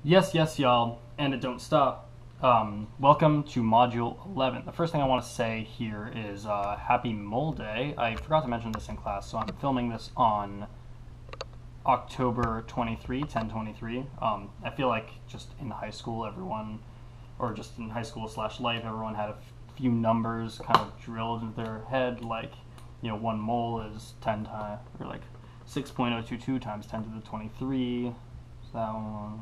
Yes, yes, y'all, and it don't stop. Welcome to Module 11. The first thing I want to say here is Happy Mole Day. I forgot to mention this in class, so I'm filming this on October 23, 10/23. I feel like just in high school, everyone, or just in high school / life, everyone had a few numbers kind of drilled into their head, like, you know, 1 mole is 10 times, or like 6.022 times 10 to the 23. So that one.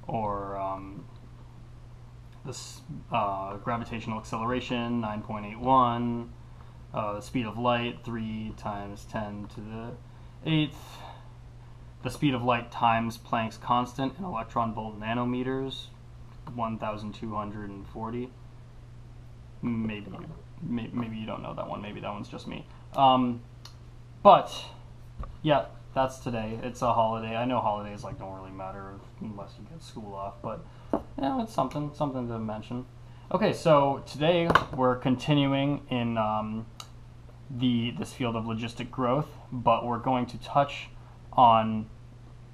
Or this gravitational acceleration, 9.81, the speed of light, 3 times 10 to the 8th, the speed of light times Planck's constant in electron volt nanometers, 1,240. Maybe you don't know that one. Maybe that one's just me. But yeah, that's today. It's a holiday. I know holidays don't really matter unless you get school off, but you know, it's something to mention. Okay, so today we're continuing in this field of logistic growth, but we're going to touch on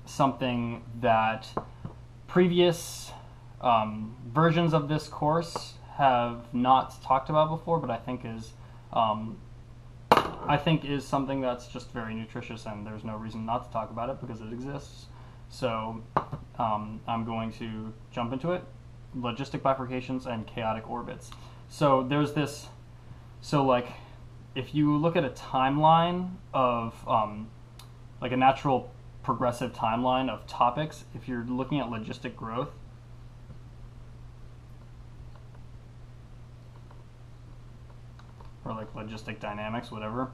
something that previous versions of this course have not talked about before, but I think is something that's just very nutritious, and there's no reason not to talk about it because it exists. So I'm going to jump into it: logistic bifurcations and chaotic orbits. So there's this. So if you look at a timeline of like a natural progressive timeline of topics, if you're looking at logistic growth, or like logistic dynamics, whatever,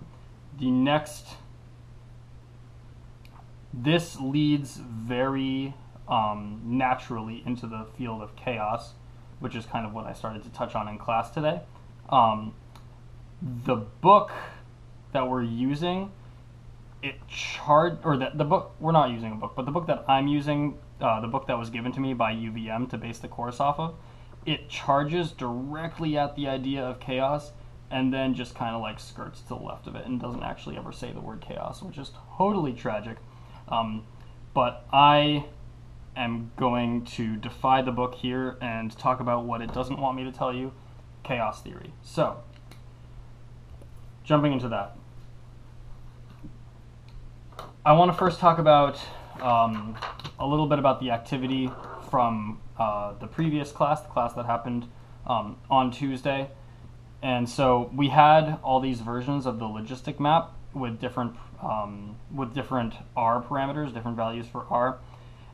this leads very naturally into the field of chaos, which is kind of what I started to touch on in class today. The book that we're using, the book, we're not using a book, but the book that I'm using, the book that was given to me by UVM to base the course off of, it charges directly at the idea of chaos, and then just kind of skirts to the left of it and doesn't actually ever say the word chaos, which is totally tragic. But I am going to defy the book here and talk about what it doesn't want me to tell you: chaos theory. So, jumping into that, I want to first talk about a little bit about the activity from the previous class, the class that happened on Tuesday. And so we had all these versions of the logistic map with different R parameters, different values for R.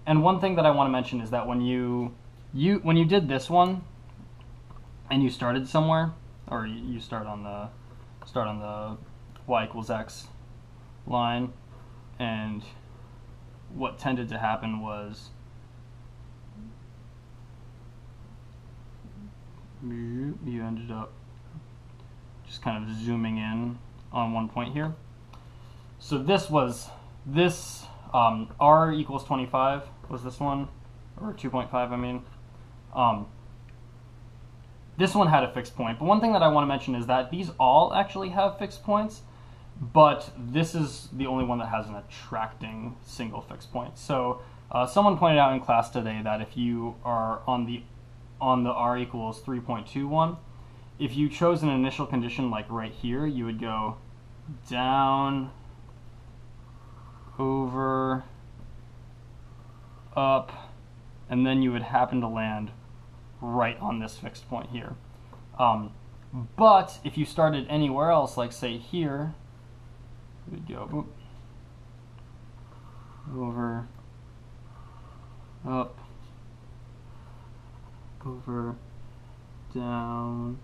And one thing that I want to mention is that when you did this one and you started somewhere, or you start on the y equals x line, and what tended to happen was you ended up just kind of zooming in on one point here. So this R equals 25 was this one, or 2.5 I mean. This one had a fixed point, but one thing that I want to mention is that these all actually have fixed points, but this is the only one that has an attracting single fixed point. So someone pointed out in class today that if you are on the R equals 3.21, if you chose an initial condition like right here, you would go down, over, up, and then you would happen to land right on this fixed point here. But if you started anywhere else, like say here, you would go whoop, over, up, over, down,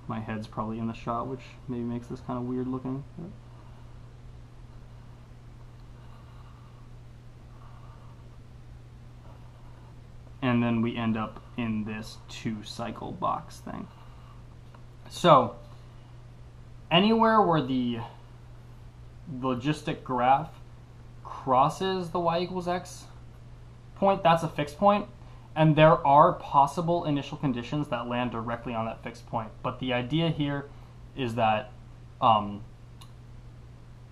my head's probably in the shot, which maybe makes this kind of weird looking. And then we end up in this 2-cycle box thing. So anywhere where the logistic graph crosses the y equals x point, that's a fixed point. And there are possible initial conditions that land directly on that fixed point. But the idea here is that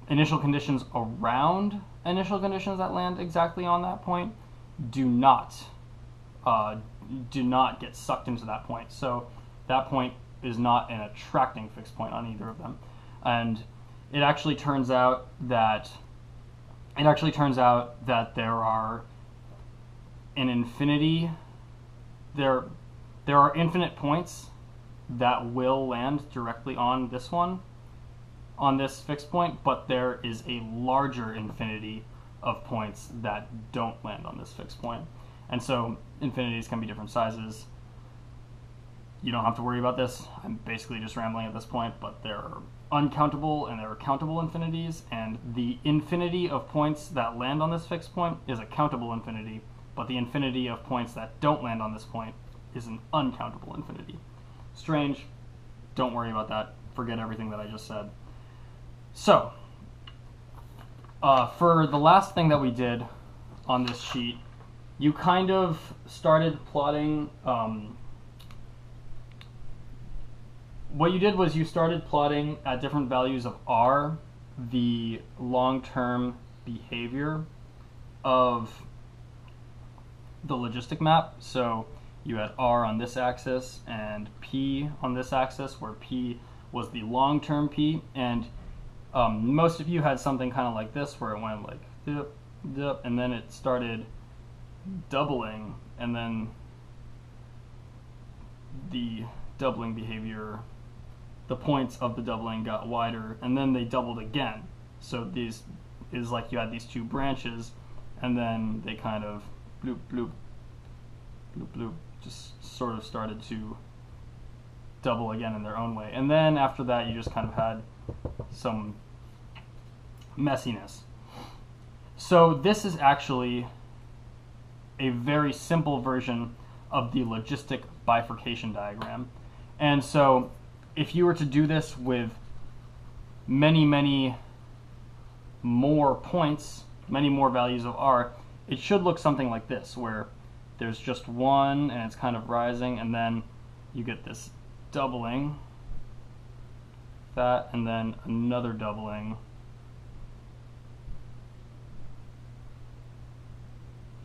initial conditions around initial conditions that land exactly on that point do not get sucked into that point. So that point is not an attracting fixed point on either of them. And it actually turns out that there are an infinity there are infinite points that will land directly on this one, on this fixed point, but there is a larger infinity of points that don't land on this fixed point. And so infinities can be different sizes. You don't have to worry about this. I'm basically just rambling at this point, but there are uncountable and there are countable infinities, and the infinity of points that land on this fixed point is a countable infinity, but the infinity of points that don't land on this point is an uncountable infinity. Strange. Don't worry about that. Forget everything that I just said. So, for the last thing that we did on this sheet, you kind of started plotting. What you did was you started plotting at different values of r the long-term behavior of the logistic map. So you had r on this axis and p on this axis, where p was the long-term p, and most of you had something kind of like this, where it went like dip, dip, and then it started doubling, and then the doubling behavior, the points of the doubling got wider, and then they doubled again. So these is like you had these two branches, and then they kind of bloop, bloop, bloop, bloop, just sort of started to double again in their own way. And then after that, you just kind of had some messiness. So this is actually a very simple version of the logistic bifurcation diagram. And so if you were to do this with many, many more points, many more values of r, it should look something like this, where there's just one and it's kind of rising, and then you get this doubling, that, and then another doubling.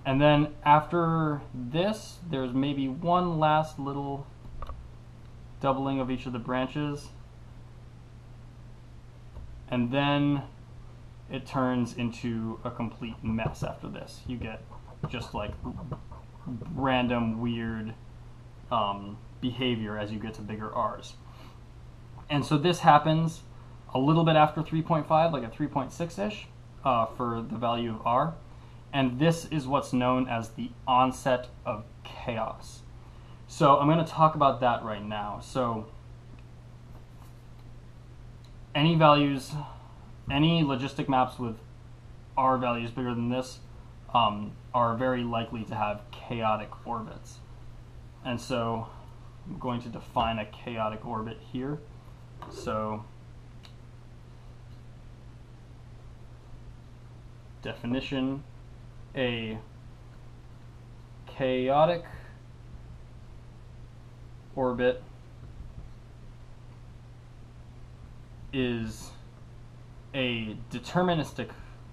And then after this, there's maybe one last little doubling of each of the branches, and then it turns into a complete mess after this. You get just like random weird behavior as you get to bigger r's. And so this happens a little bit after 3.5, like at 3.6-ish for the value of r. And this is what's known as the onset of chaos. So I'm going to talk about that right now. So any values, any logistic maps with r values bigger than this are very likely to have chaotic orbits. And so I'm going to define a chaotic orbit here. So definition: a chaotic orbit is a deterministic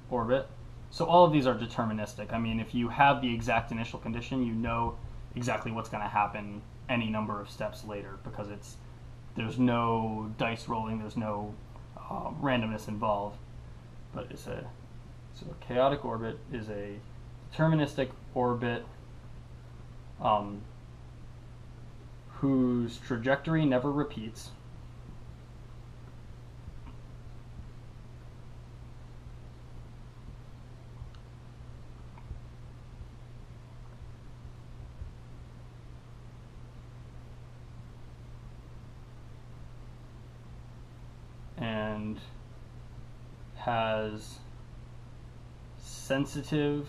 orbit. So all of these are deterministic. I mean, if you have the exact initial condition, you know exactly what's going to happen any number of steps later, because there's no dice rolling, there's no randomness involved. But so a chaotic orbit is a deterministic orbit whose trajectory never repeats, and has sensitive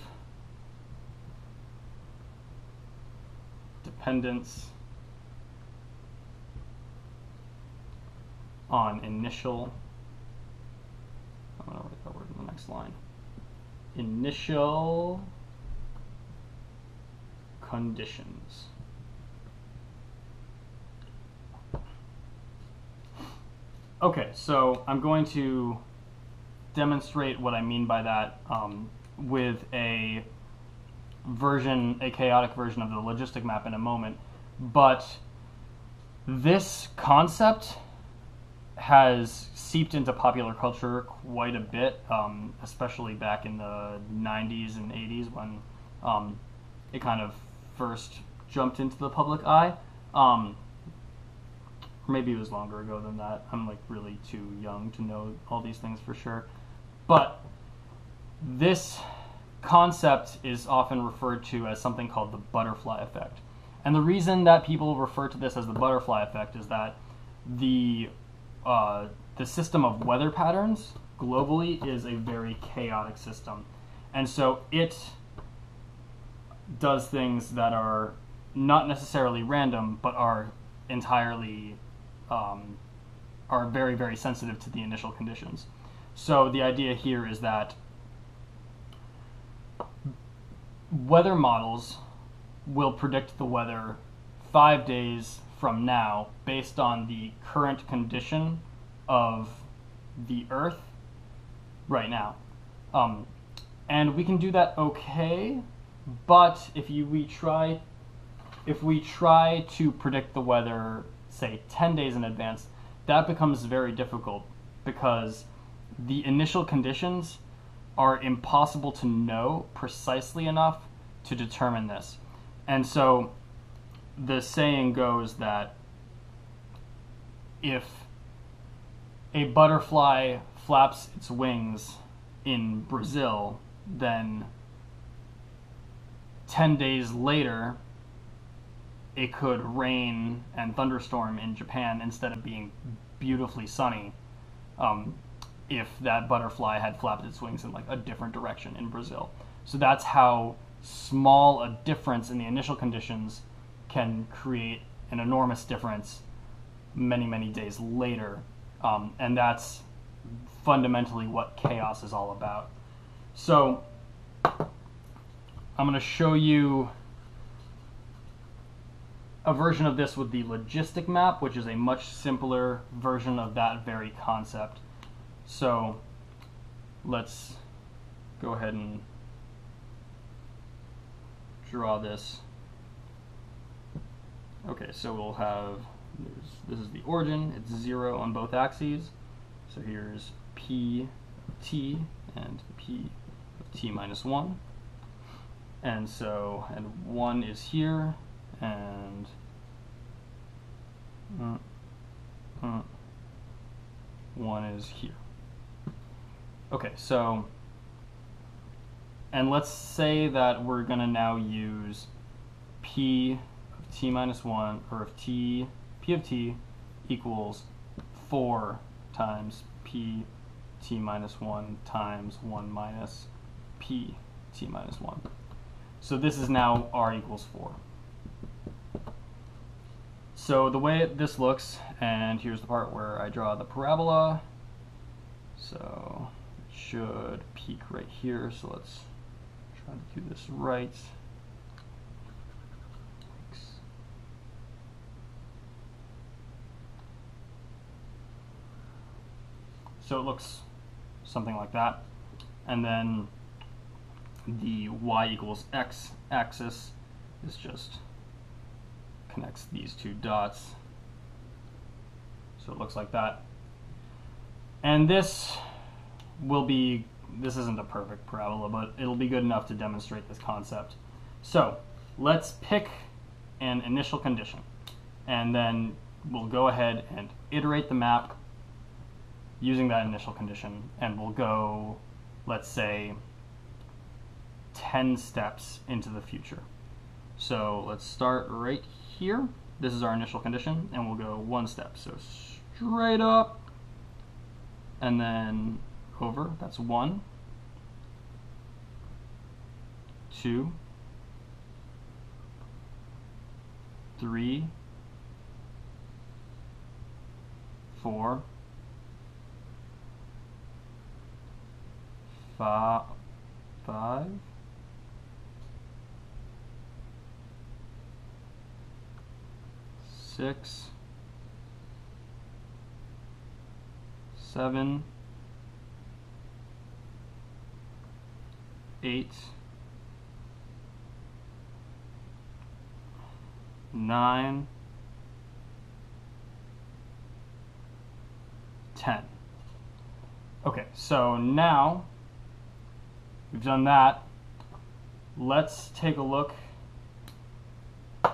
dependence on initial, I'm going to write that word in the next line, initial conditions. Okay, so I'm going to demonstrate what I mean by that with a chaotic version of the logistic map in a moment. But this concept has seeped into popular culture quite a bit, especially back in the 90s and 80s when it kind of first jumped into the public eye. Maybe it was longer ago than that. I'm like really too young to know all these things for sure. But this concept is often referred to as something called the butterfly effect. And the reason that people refer to this as the butterfly effect is that the system of weather patterns globally is a very chaotic system. And so it does things that are not necessarily random, but are entirely, are very, very sensitive to the initial conditions. So the idea here is that weather models will predict the weather 5 days from now based on the current condition of the Earth right now. And we can do that okay, but if we try to predict the weather, say 10 days in advance, that becomes very difficult because the initial conditions are impossible to know precisely enough to determine this. And so the saying goes that if a butterfly flaps its wings in Brazil, then 10 days later it could rain and thunderstorm in Japan instead of being beautifully sunny, if that butterfly had flapped its wings in like a different direction in Brazil. So that's how small a difference in the initial conditions can create an enormous difference many, many days later. And that's fundamentally what chaos is all about. So I'm going to show you a version of this with the logistic map, which is a much simpler version of that very concept. So let's go ahead and draw this. Okay, so we'll have, this is the origin, it's 0 on both axes. So here's P of t and P of t minus 1. And so, and 1 is here, and 1 is here. Okay, so, and let's say that we're going to now use P of t minus 1, or if P of t equals 4 times P t minus 1 times 1 minus P t minus 1. So this is now r equals 4. So the way this looks, and here's the part where I draw the parabola. So it should peak right here. So let's try to do this right. So it looks something like that. And then the y equals x axis is just connects these two dots. So it looks like that. And this will be, this isn't a perfect parabola, but it'll be good enough to demonstrate this concept. So let's pick an initial condition, and then we'll go ahead and iterate the map using that initial condition, and we'll go, let's say, 10 steps into the future. So let's start right here. This is our initial condition, and we'll go 1 step. So straight up, and then over. That's 1, 2, 3, 4, 5, 6, 7, 8, 9, 10. Okay, so now we've done that. Let's take a look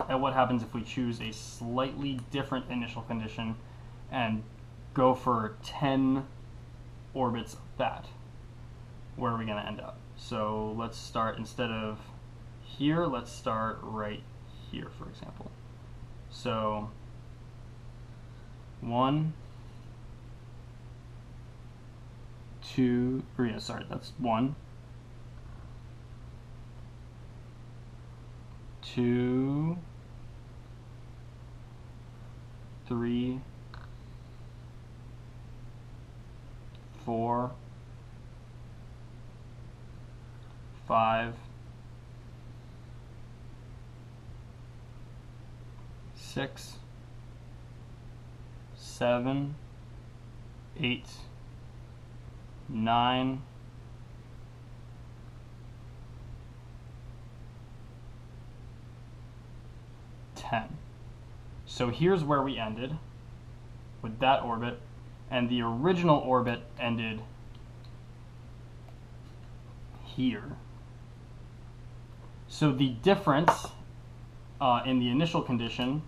at what happens if we choose a slightly different initial condition and go for 10 orbits of that. Where are we going to end up? So let's start, instead of here, let's start right here, for example. So 1, 2, or yeah, sorry, that's 1, 2, 3, 4, 5, 6, 7, 8, 9, 10. So here's where we ended with that orbit, and the original orbit ended here. So the difference in the initial condition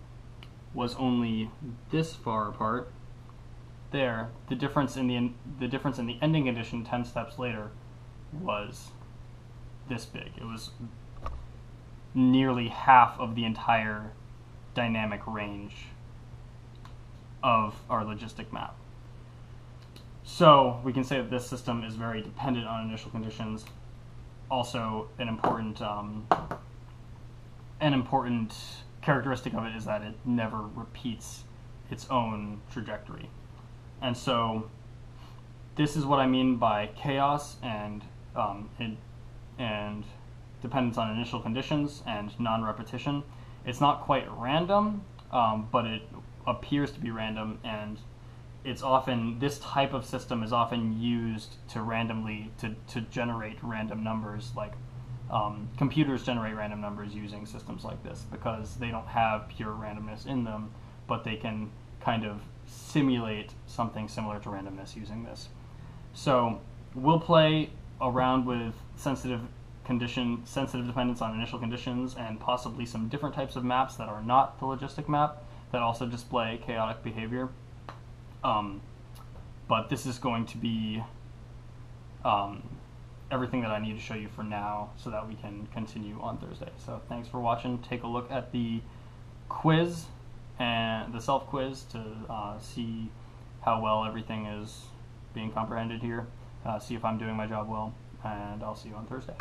was only this far apart. There, the difference in the ending condition 10 steps later was this big. It was nearly half of the entire dynamic range of our logistic map. So we can say that this system is very dependent on initial conditions. Also, an important characteristic of it is that it never repeats its own trajectory. And so this is what I mean by chaos and dependence on initial conditions and non-repetition. It's not quite random, but it appears to be random, and it's often, this type of system is often used to randomly to generate random numbers. Like computers generate random numbers using systems like this because they don't have pure randomness in them, but they can kind of simulate something similar to randomness using this. So we'll play around with sensitive dependence on initial conditions, and possibly some different types of maps that are not the logistic map that also display chaotic behavior. But this is going to be everything that I need to show you for now, so that we can continue on Thursday. So thanks for watching. Take a look at the quiz and the self-quiz to see how well everything is being comprehended here. See if I'm doing my job well, and I'll see you on Thursday.